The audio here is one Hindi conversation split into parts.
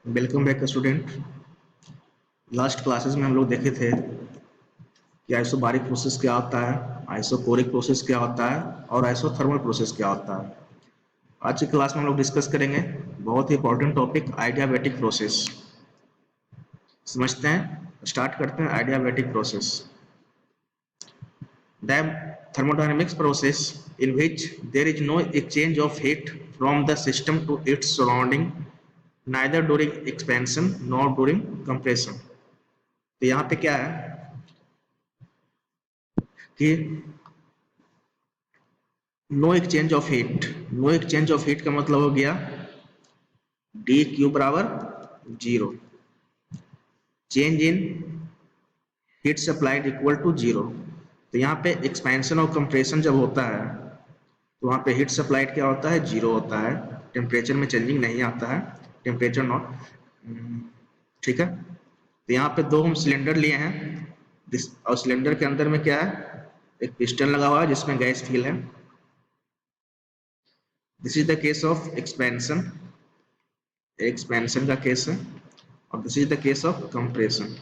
Welcome back student. Last classes में हम लोग देखे थे कि आइसोबारिक प्रोसेस क्या होता है, आइसोकोरिक प्रोसेस क्या होता है और आइसोथर्मल प्रोसेस क्या होता है। आज की क्लास में हम लोग डिस्कस करेंगे बहुत ही इंपॉर्टेंट टॉपिक आइडियाबैटिक प्रोसेस। समझते हैं, स्टार्ट करते हैं आइडियाबैटिक process. The thermodynamics process in which there is no exchange of heat from the system to its surrounding neither during expansion nor during compression। तो यहाँ पे क्या है कि no exchange of heat. No exchange of heat का मतलब हो गया डी क्यू बराबर zero, change in heat supplied equal to zero. तो यहाँ पे एक्सपेंशन और कंप्रेशन जब होता है तो वहाँ पे हीट सप्लाइड क्या होता है, जीरो होता है। टेम्परेचर में चेंजिंग नहीं आता है, टेम्परेचर नॉट। ठीक है। तो यहाँ पे दो हम सिलेंडर लिए हैं और सिलेंडर के अंदर में क्या है, एक पिस्टन लगा हुआ है जिसमें गैस फिल है। This is the case of expansion, expansion का केस है, और this is the case of compression.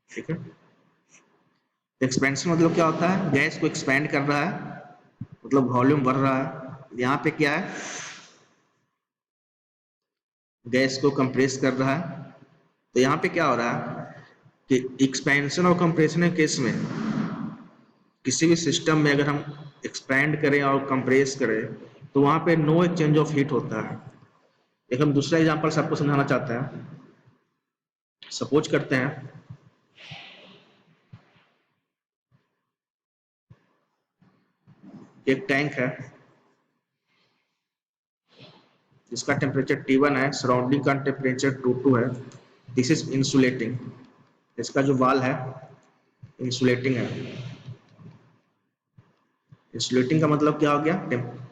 ठीक है। एक्सपेंशन मतलब क्या होता है, गैस को एक्सपेंड कर रहा है, मतलब वॉल्यूम बढ़ रहा है। यहाँ पे क्या है, गैस को कंप्रेस कर रहा है। तो यहाँ पे क्या हो रहा है कि एक्सपेंशन और कंप्रेशन के केस में किसी भी सिस्टम में अगर हम एक्सपेंड करें और कंप्रेस करें तो वहाँ पे नो एक्सचेंज ऑफ हीट होता है। एक हम दूसरा एग्जांपल सबको समझाना चाहते हैं। सपोज करते हैं एक टैंक है जिसका टेम्परेचर T1 है, सराउंडिंग का टेम्परेचर T2 है। This is insulating. इसका जो वाल है इंसुलेटिंग है। इंसुलेटिंग का मतलब क्या हो गया,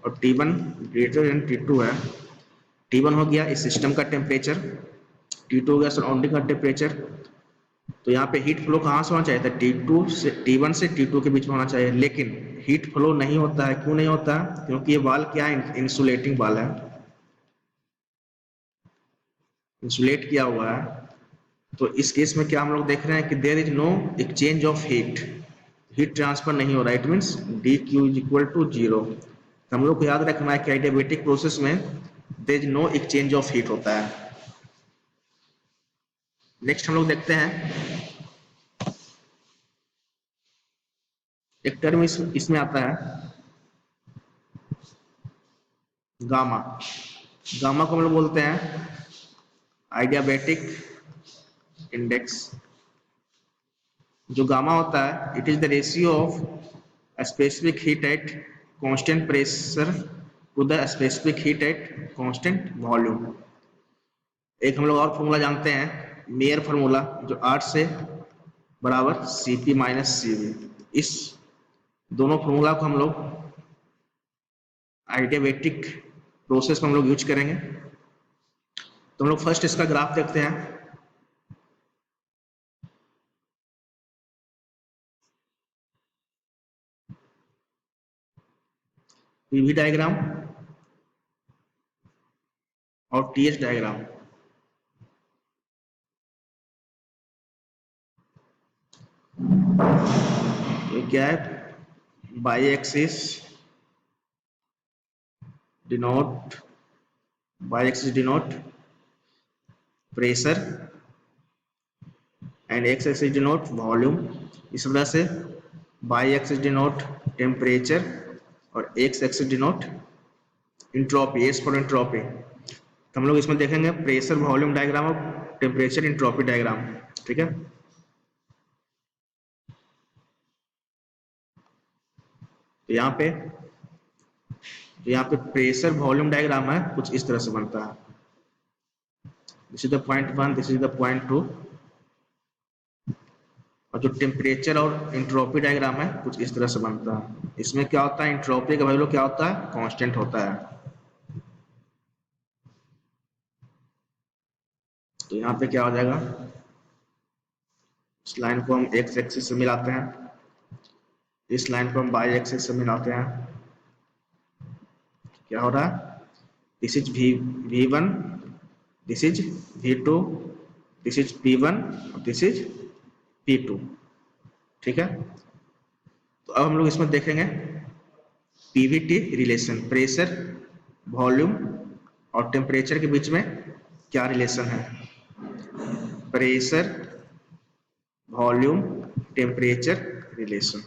और T1 ग्रेटर देन T2 है। T1 हो गया इस सिस्टम का टेम्परेचर, T2 हो गया सराउंडिंग का टेम्परेचर। तो यहाँ पे हीट फ्लो कहाँ से होना चाहिए था, T2 से T1 से T2 के बीच में होना चाहिए, लेकिन हीट फ्लो नहीं होता है। क्यों नहीं होता है, क्योंकि ये वाल क्या है, इंसुलेटिंग वाल है, इंसुलेट किया हुआ है। तो इस केस में क्या हम लोग देख रहे हैं कि there is no exchange of heat, heat transfer नहीं हो रहा है। It means d q is equal to zero. हम लोग को याद रखना है कि एडियाबैटिक प्रोसेस में there is no exchange of heat होता है। नेक्स्ट हम लोग देखते हैं एक टर्म इसमें आता है गामा। गामा को हम लोग बोलते हैं आइडियाबैटिक इंडेक्स। जो गामा होता है it is the ratio of specific heat at constant pressure to the specific heat at constant volume. एक हम लोग और फॉर्मूला जानते हैं, मेयर फार्मूला, जो 8 से बराबर Cp माइनस Cv। इस दोनों फॉर्मूला को हम लोग आइडियाबैटिक प्रोसेस में हम लोग यूज करेंगे। तो हम लोग फर्स्ट इसका ग्राफ देखते हैं। पीवी डायग्राम और टीएच डायग्राम। ये क्या है, by axis denote, by axis denote pressure and x axis denote volume. इस वजह से बाई एक्सिस डिनोट टेम्परेचर और x axis denote entropy, S for entropy. तो हम लोग इसमें देखेंगे प्रेशर वॉल्यूम डायग्राम और टेम्परेचर इंट्रोपी डायग्राम। ठीक है। तो यहाँ पे प्रेशर वॉल्यूम डायग्राम है, कुछ इस तरह से बनता है। This is the point 1, this is the point 2। और जो टेम्परेचर और इंट्रोपी डायग्राम है कुछ इस तरह से बनता है। इसमें क्या होता है, इंट्रोपी का वैल्यू क्या होता है, कांस्टेंट होता है। तो यहाँ पे क्या हो जाएगा, इस लाइन को हम एक्स एक्सिस से मिलाते हैं, इस लाइन को हम वाई एक्सिस से मिलाते हैं। क्या हो रहा है, this is V1, this is V2, this is P1, this is P2। ठीक है, तो अब हम लोग इसमें देखेंगे पीवीटी रिलेशन, प्रेशर, वॉल्यूम और टेम्परेचर के बीच में क्या रिलेशन है। Pressure, volume, temperature relation.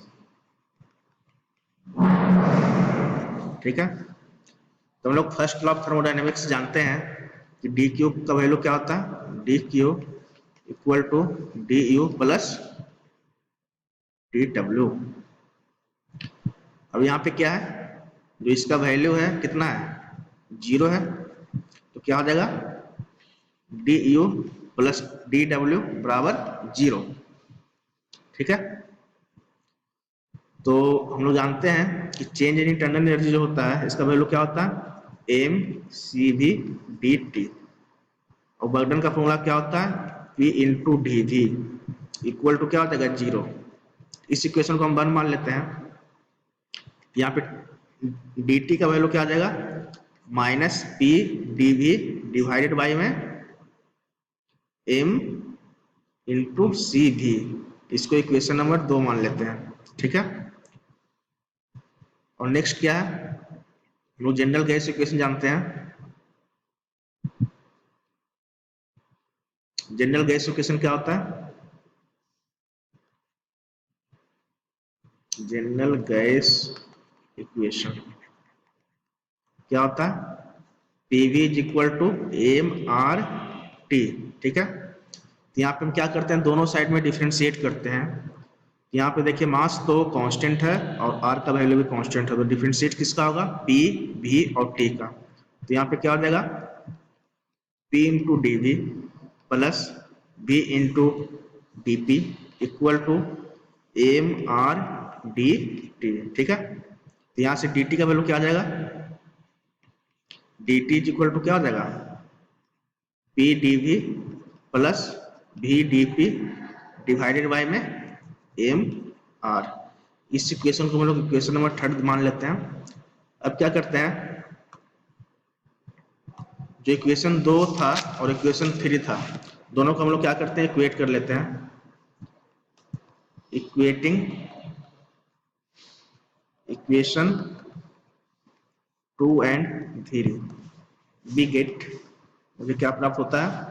ठीक है, तो हम लोग फर्स्ट लॉ ऑफ थर्मोडायनेमिक्स जानते हैं कि डी क्यूब का वैल्यू क्या होता है, d q equal to d u plus d डब्ल्यू। अब यहाँ पे क्या है, जो इसका वैल्यू है कितना है, 0 है, तो क्या हो जाएगा D u plus d W बराबर 0। ठीक है, तो हम लोग जानते हैं कि चेंज इन इंटरनल एनर्जी जो होता है इसका वैल्यू क्या होता है, m c v d t, और बर्डन का फॉर्मूला क्या होता है, p into d v equal to क्या हो जाएगा 0। इस इक्वेशन को हम 1 मान लेते हैं। यहाँ पे डी टी का वैल्यू क्या आ जाएगा, minus p d v divided by में एम इंटू सी वी, इसको इक्वेशन नंबर 2 मान लेते हैं। ठीक है, और नेक्स्ट क्या है, हम लोग जनरल गैस इक्वेशन जानते हैं। जनरल गैस इक्वेशन क्या होता है, जनरल गैस इक्वेशन क्या होता है, p v is equal to m r t. ठीक है, तो यहाँ पे हम क्या करते हैं, दोनों साइड में डिफ्रेंशिएट करते हैं। यहाँ पे देखिए मास तो कांस्टेंट है और आर का वैल्यू भी कांस्टेंट है, तो डिफ्रेंशिएट किसका होगा, पी वी और टी का। तो यहाँ पे क्या हो जाएगा, p into d v plus v into d p equal to m r d t. ठीक है, तो यहाँ से डी टी का वैल्यू क्या आ जाएगा, d t is equal to क्या हो जाएगा, p d v plus v d p divided by में एम आर। इस इक्वेशन को हम लोग इक्वेशन नंबर 3 मान लेते हैं। अब क्या करते हैं, जो इक्वेशन 2 था और इक्वेशन 3 था, दोनों को हम लोग क्या करते हैं, इक्वेट कर लेते हैं। Equating equation 2 and 3 we get, मुझे क्या प्राप्त होता है,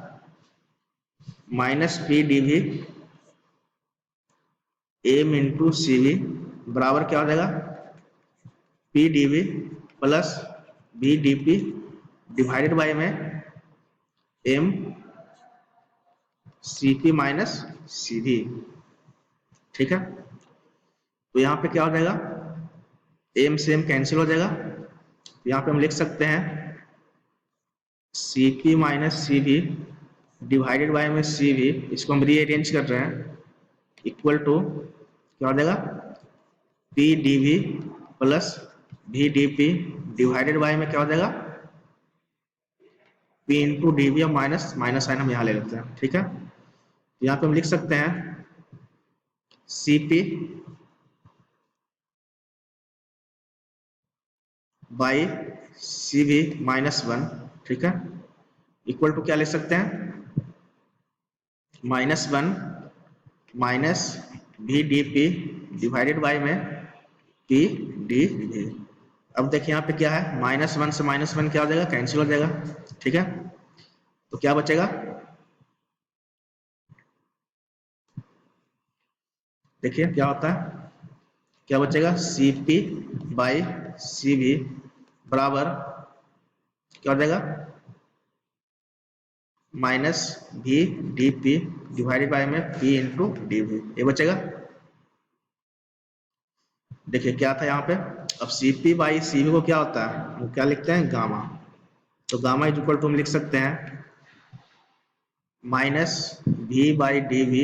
minus p d v m into c v बराबर क्या हो जाएगा, p d v plus b d p divided by में m c p minus c v. ठीक है, तो यहाँ पे क्या हो जाएगा, एम से एम कैंसिल हो जाएगा, तो यहाँ पे हम लिख सकते हैं c p minus c v divided by में सी वी, इसको हम रीअरेंज कर रहे हैं, इक्वल टू क्या हो जाएगा, p d v plus v d p divided by में क्या हो जाएगा, p into d v, minus minus sign हम यहाँ ले लेते हैं। ठीक है, यहाँ पे हम लिख सकते हैं c p by c v minus 1। ठीक है, इक्वल टू क्या ले सकते हैं, -1 minus v d p divided by में पी डी वी। अब देखिए यहाँ पे क्या है, -1 से -1 क्या हो जाएगा, कैंसिल हो जाएगा। ठीक है, तो क्या बचेगा, देखिए क्या होता है, क्या बचेगा, c p by c v बराबर क्या हो जाएगा, minus v d p divided by में पी इंटू डी वी, ये बचेगा। देखिए क्या था यहाँ पे, अब c p by c v को क्या होता है, वो क्या लिखते हैं, गामा। तो गामा इज इक्वल टू हम लिख सकते हैं minus v by d v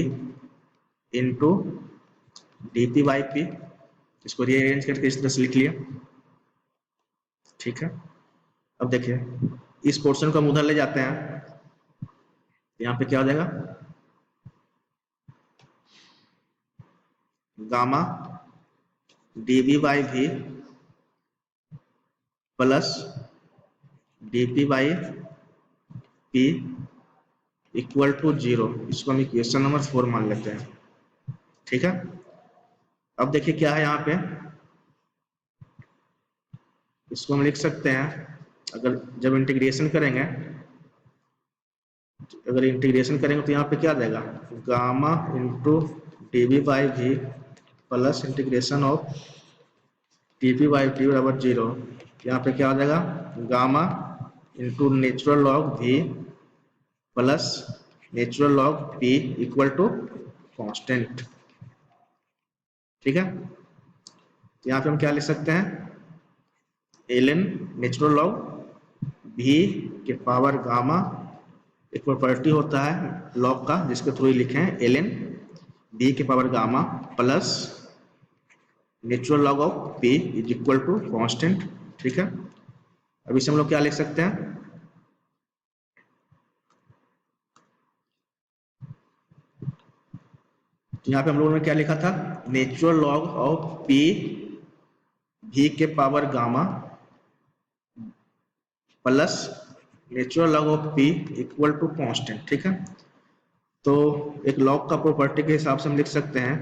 into d p by p, इसको रीअरेंज करके इस तरह से लिख लिया। ठीक है, अब देखिए इस पोर्शन को हम उधर ले जाते हैं, यहाँ पे क्या हो जाएगा, gamma d v by v plus d p by p equal to 0, इसको हम इक्वेशन नंबर 4 मान लेते हैं। ठीक है, अब देखिए क्या है यहाँ पे, इसको हम लिख सकते हैं, अगर जब इंटीग्रेशन करेंगे, तो यहाँ पे क्या आ जाएगा, gamma into d b by v plus integration of t p by t बराबर 0। यहाँ पे क्या आ जाएगा, gamma into natural log v plus natural log p equal to constant. ठीक है, तो यहाँ पे हम क्या लिख सकते हैं, ln नेचुरल लॉग v के पावर गामा, एक प्रॉपर्टी होता है लॉग का जिसके थ्रू लिखे हैं, ln v के power gamma plus natural log of p is equal to constant. ठीक है, अब इसे हम लोग क्या लिख सकते हैं, यहाँ पे हम लोगों ने क्या लिखा था, natural log of p v के power gamma plus natural log of p equal to constant. ठीक है, तो एक लॉग का प्रॉपर्टी के हिसाब से हम लिख सकते हैं,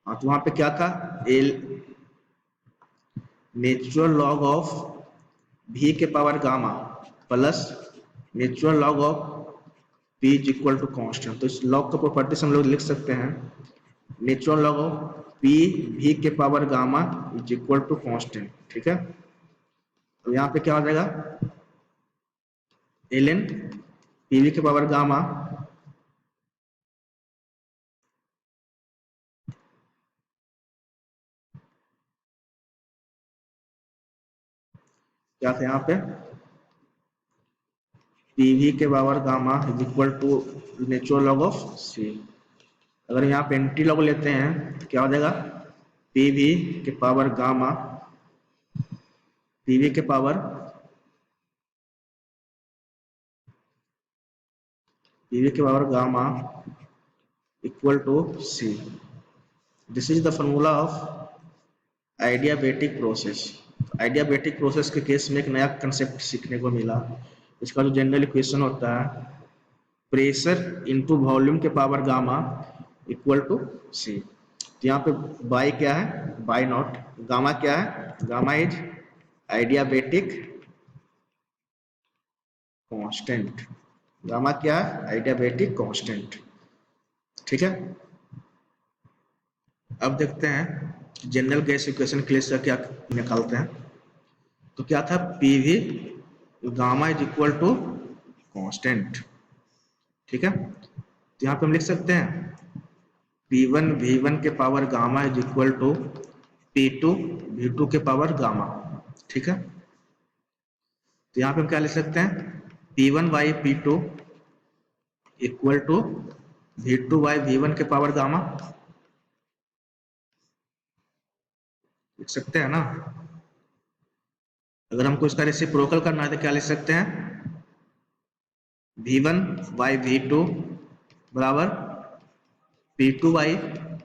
हाँ, तो वहां पे क्या था, l natural log of v के power gamma plus natural log of p is equal to constant. तो इस लॉग का प्रॉपर्टी से हम लोग लिख सकते हैं, natural log of p v के power gamma is equal to constant. ठीक है, तो यहाँ पे क्या हो जाएगा, ln pv के पावर गामा क्या था, यहाँ पे pv के power gamma is equal to natural log of c। अगर यहाँ पे एंटी लॉग लेते हैं तो क्या हो जाएगा, pv के पावर गामा, pv के power gamma equal to c। This is the formula of adiabatic process. Adiabatic process के केस में एक नया कंसेप्ट सीखने को मिला। इसका जो जनरल इक्वेशन होता है, प्रेशर इनटू वॉल्यूम के पावर गामा इक्वल टू सी। तो यहाँ पे बाई क्या है, बाई नॉट, गामा क्या है, गामा इज आइडियाबेटिक कांस्टेंट, गामा क्या है, आइडियाबेटिक कांस्टेंट। ठीक है, अब देखते हैं जनरल गैस इक्वेशन के लिए क्या निकालते हैं। तो क्या था, p v gamma is equal to constant. ठीक है, तो यहाँ पे हम लिख सकते हैं P1 V1 के power gamma is equal to P2 V2 के पावर गामा। ठीक है, तो यहाँ पे हम क्या लिख सकते हैं, P1 by P2 equal to V2 by V1 के पावर गामा, लिख सकते हैं ना। अगर हमको इसका रेसिप्रोकल करना है तो क्या लिख सकते हैं, V1 बाई V2 बराबर P2 बाई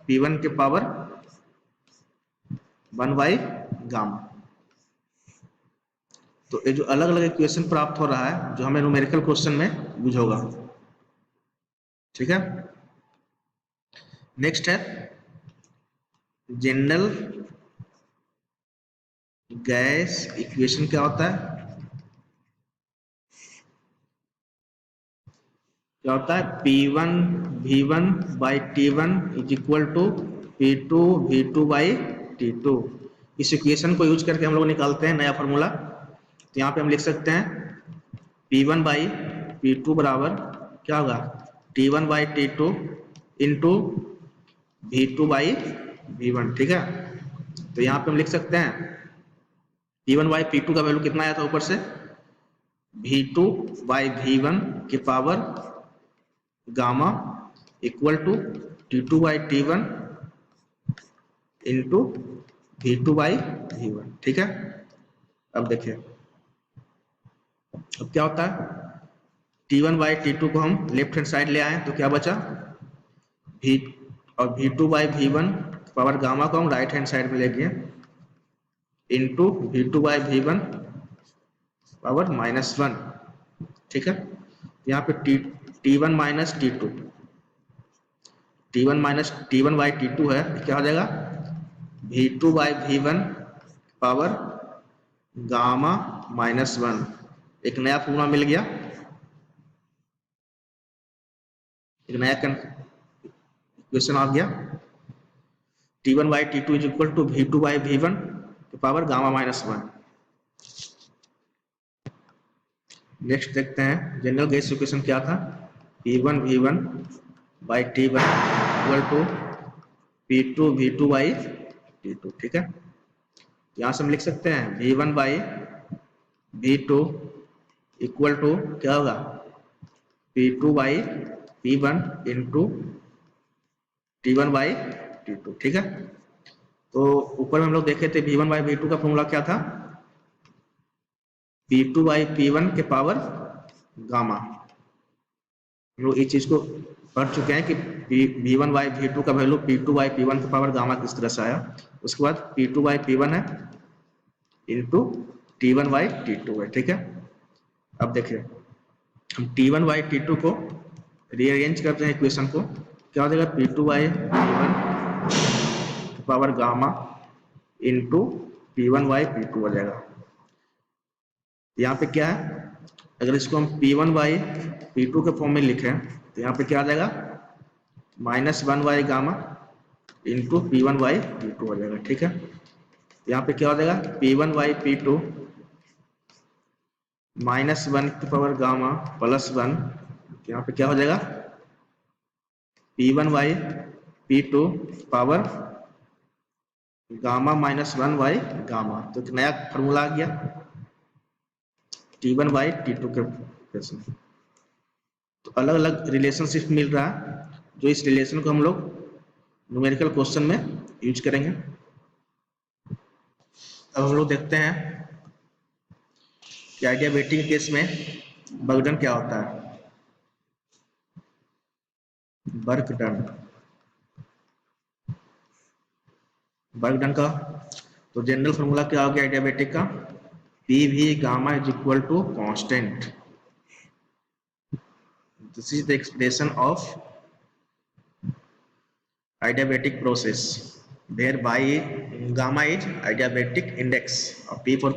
P1 के पावर 1 बाई गामा। तो ये जो अलग अलग इक्वेशन प्राप्त हो रहा है, जो हमें न्यूमेरिकल क्वेश्चन में यूज होगा। ठीक है, नेक्स्ट है जनरल गैस इक्वेशन। क्या होता है, क्या होता है, P1 V1 by T1 is equal to P2 V2 by T2। इस इक्वेशन को यूज करके हम लोग निकालते हैं नया फॉर्मूला। तो यहाँ पे हम लिख सकते हैं P1 बाई P2 बराबर क्या होगा, T1 by T2 into V2 by V1। ठीक है, तो यहाँ पे हम लिख सकते हैं P1 बाई P2 का वैल्यू कितना आया था ऊपर से, V2 बाई V1 के power gamma equal to T2 by T1 into V2 by V1। ठीक है, अब देखिए अब क्या होता है, T1 बाई T2 को हम लेफ्ट हैंड साइड ले आए तो क्या बचा, V और V2 by V1 power gamma को हम राइट हैंड साइड में लेंगे into V2 by V1 power -1, ठीक है। यहाँ पे T1 minus T1 by T2 है, क्या हो जाएगा V2 by V1 power gamma -1। एक नया फॉर्मूला मिल गया, एक नया इक्वेशन आ गया। T1 by T2 is equal to V2 by V1 की पावर गामा -1। नेक्स्ट देखते हैं जनरल गैस इक्वेशन क्या था, P1 V1 by T1 equal to P2 V2 by T2, ठीक है। यहाँ से हम लिख सकते हैं V1 by V2 equal to क्या होगा P2 by P1 into T1 by T2, ठीक है। तो ऊपर में हम लोग देखे थे V1 बाई V2 का फॉर्मूला क्या था, P2 बाई P1 के पावर गामा। हम लोग इस चीज को पढ़ चुके हैं कि V1 बाई V2 का वैल्यू P2 बाई P1 के पावर गामा किस तरह से आया। उसके बाद P2 बाई P1 है इंटू T1 बाई T2 है, ठीक है। अब देखिए हम T1 बाई T2 को रीअरेंज करते हैं इक्वेशन को, क्या हो जाएगा P2 by P1 power gamma into P1 by P2 हो जाएगा। यहाँ पे क्या है, अगर इसको हम P1 बाई P2 के फॉर्म में लिखें तो यहाँ पे क्या आ जाएगा -1 by gamma into P1 by P2 हो जाएगा, ठीक है। यहाँ पे क्या हो जाएगा P1 बाई P2 -1 की पावर गामा +1, यहाँ पे क्या हो जाएगा P1 by P2 power gamma -1 by gamma. तो एक नया फॉर्मूला आ गया T1 बाई T2 के केस में। तो अलग अलग रिलेशनशिप मिल रहा है, जो इस रिलेशन को हम लोग न्यूमेरिकल क्वेश्चन में यूज करेंगे। अब हम लोग देखते हैं कि आइडियाबेटिक केस में वर्क डन क्या होता है। वर्क डन का तो जनरल फॉर्मूला क्या हो गया आइडियाबेटिक का, PV gamma is equal to constant. This is the expression of adiabatic process whereby gamma is adiabatic index और P for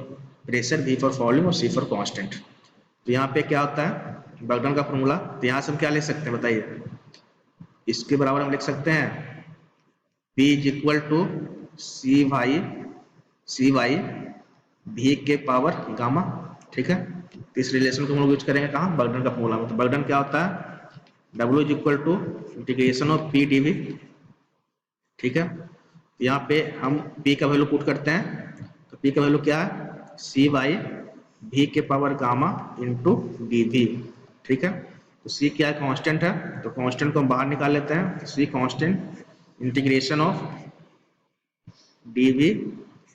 pressure, V for volume और C for constant। तो यहाँ पे क्या होता है वर्क डन का फॉर्मूला, तो यहाँ से हम क्या लिख सकते हैं बताइए, इसके बराबर हम लिख सकते हैं P is equal to C by V के पावर गामा, ठीक है। तो इस रिलेशन को हम लोग यूज करेंगे कहाँ वर्क डन का फॉर्मूला में। तो वर्क डन क्या होता है W is equal to integration of P dV, ठीक है। यहाँ पे हम P का वैल्यू पुट करते हैं, तो P का वैल्यू क्या है C बाई V के पावर गामा इंटू dV, ठीक है। तो C क्या है कांस्टेंट है, तो कांस्टेंट को हम बाहर निकाल लेते हैं, तो C constant integration of dV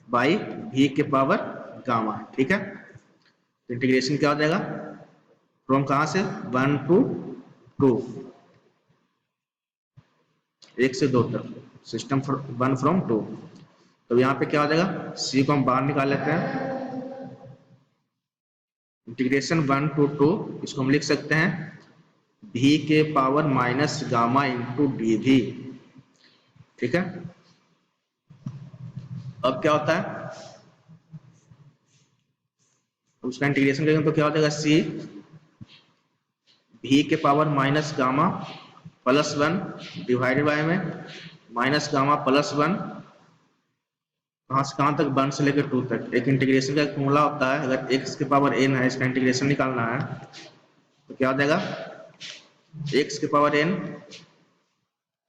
by V के पावर गामा, ठीक है। तो इंटीग्रेशन क्या हो जाएगा फ्रॉम कहाँ से 1 to 2, 1 से 2 तक, सिस्टम 1 फ्रॉम 2। तो यहाँ पे क्या हो जाएगा C को हम बाहर निकाल लेते हैं, इंटीग्रेशन 1 to 2, इसको हम लिख सकते हैं V के power minus gamma into dV, ठीक है। अब क्या होता है उसका इंटीग्रेशन करेंगे तो क्या हो जाएगा C V के power minus gamma +1 divided by में माइनस गामा +1, कहाँ से कहाँ तक 1 से लेकर 2 तक। एक इंटीग्रेशन का फॉर्मूला होता है, अगर x के पावर n है इसका इंटीग्रेशन निकालना है तो क्या हो जाएगा x के पावर n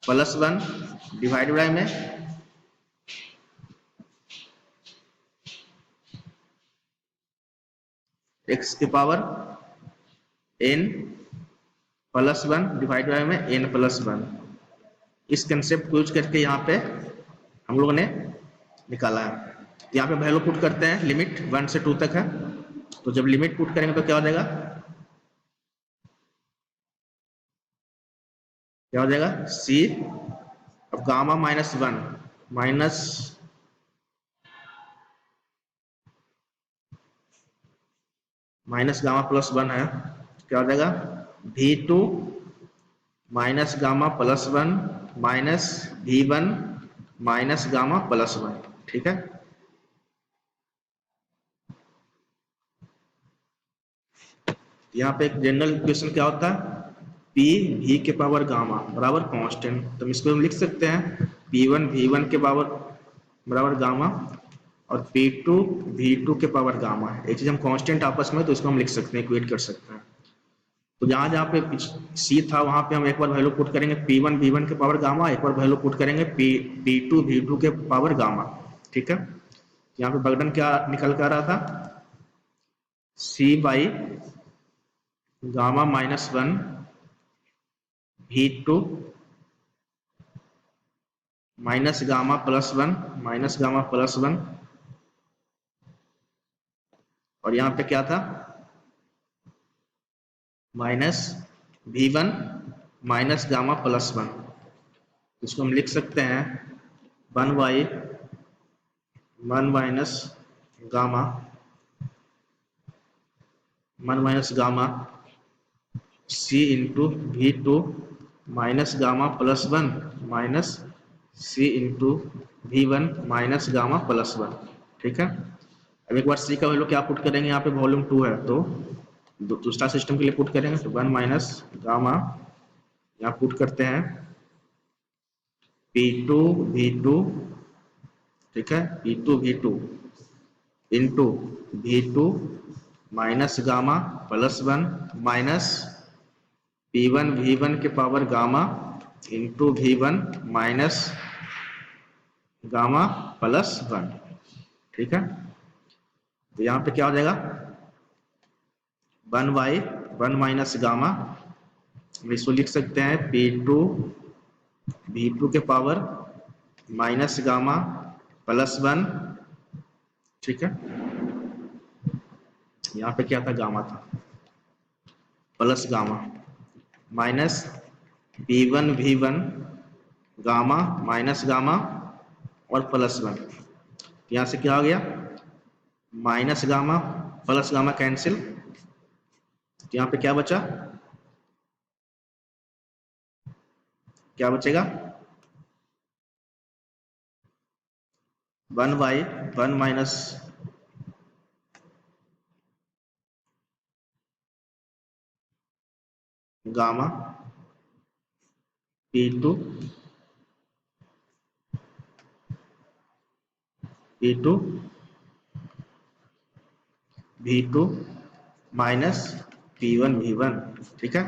+1 डिवाइडेड बाय में x के पावर n +1 डिवाइडेड बाय में n +1। इस कंसेप्ट को यूज करके यहाँ पे हम लोगों ने निकाला है। यहाँ पे वैल्यू पुट करते हैं, लिमिट 1 से 2 तक है, तो जब लिमिट पुट करेंगे तो क्या हो जाएगा C अब गामा -1 माइनस गामा प्लस 1 है, क्या हो जाएगा V2 minus gamma plus 1 minus V1 minus gamma plus 1। ठीक है, यहाँ पे एक जनरल इक्वेशन क्या होता है, P V के पावर गामा बराबर कांस्टेंट, तो इसको हम लिख सकते हैं P1 V1 के पावर बराबर गामा और P2 V2 के पावर गामा। एक चीज हम कांस्टेंट आपस में, तो इसको हम लिख सकते हैं, इक्वेट कर सकते हैं। तो जहां जहां पे C था वहां पे हम एक बार वैल्यू पुट करेंगे P1 V1 के पावर गामा, एक बार वैल्यू पुट करेंगे P2 V2 के पावर गामा। ठीक है, यहाँ पे बर्डन क्या निकल कर आ रहा था, C by gamma minus 1 V2 minus gamma plus 1 minus gamma plus 1, और यहाँ पे क्या था minus V1 minus gamma plus 1। इसको हम लिख सकते हैं 1 by 1 minus gamma 1 minus gamma C into V2 minus gamma plus 1 minus C into V1 minus gamma plus 1। ठीक है, अब एक बार C का वैल्यू क्या पुट करेंगे, यहाँ पे वॉल्यूम 2 है तो दूसरा सिस्टम के लिए पुट करेंगे, तो 1 माइनस गामा यहाँ पुट करते हैं P2 V2, ठीक है, P2 V2 into V2 minus gamma plus 1 minus P1 V1 के power gamma into V1 minus gamma plus 1। ठीक है, तो यहाँ पे क्या हो जाएगा 1 बाई 1 माइनस गामा, हम इसको लिख सकते हैं P2 V2 के पावर माइनस गामा प्लस 1। ठीक है, यहाँ पे क्या था गामा था plus gamma minus P1 V1 gamma minus gamma और प्लस 1। यहाँ से क्या हो गया minus gamma plus gamma cancel, यहाँ पे क्या बचा, क्या बचेगा 1 by 1 minus gamma P2 V2 minus P1 V1। ठीक है,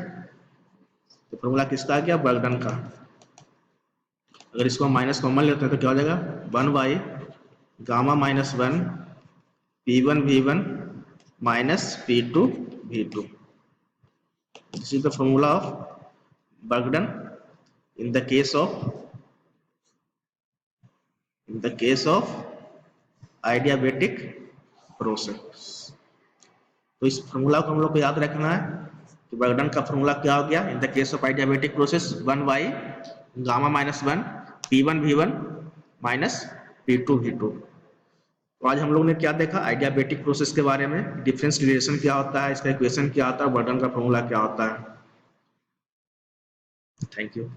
तो फॉर्मूला किसका आ गया बर्गडन का। अगर इसको माइनस कॉमन लेते हैं तो क्या हो जाएगा 1 by gamma minus 1 P1 V1 minus P2 V2। This is the formula of work done in the case of adiabatic process। तो इस फॉर्मूला को हम लोग को याद रखना है कि बर्गडन का फॉर्मूला क्या हो गया in the case of adiabatic process 1 by gamma minus 1 P1 V1 minus P2 V2। तो आज हम लोग ने क्या देखा adiabatic प्रोसेस के बारे में, डिफरेंस रिलेशन क्या होता है, इसका इक्वेशन क्या होता है, बर्गडन का फॉर्मूला क्या होता है। Thank you.